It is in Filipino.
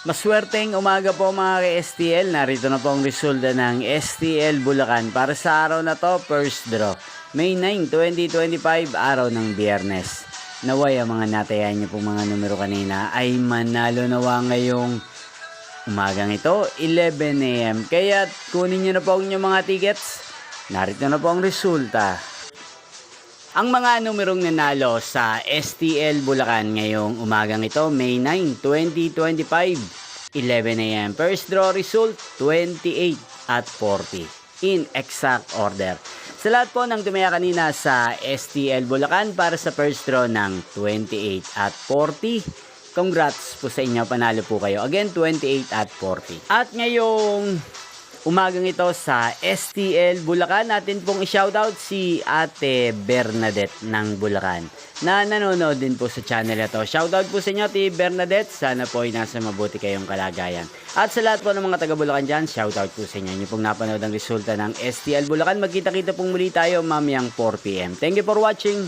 Maswerteng umaga po mga ka-STL. Narito na po ang resulta ng STL Bulacan para sa araw na to, first draw. May 9, 2025, araw ng Biyernes. Naway ang mga natayan niyo pong mga numero kanina ay manalo nawa ngayong umagang ito, 11 AM. Kaya kunin niyo na po ang inyong mga tickets. Narito na po ang resulta. Ang mga numerong nanalo sa STL Bulacan ngayong umagang ito, May 9, 2025, 11 AM. First draw result, 28 at 40 in exact order. Sa lahat po ng tumaya kanina sa STL Bulacan para sa first draw ng 28 at 40, congrats po sa inyo, panalo po kayo. Again, 28 at 40. At ngayong umagang ito sa STL Bulacan, natin pong i-shoutout si Ate Bernadette ng Bulacan na nanonood din po sa channel na to. Shoutout po sa inyo, Ate Bernadette. Sana po ay nasa mabuti kayong kalagayan. At sa lahat po ng mga taga Bulacan dyan, shoutout po sa inyo. Inyo pong napanood ang resulta ng STL Bulacan. Magkita-kita pong muli tayo mamayang 4 PM. Thank you for watching.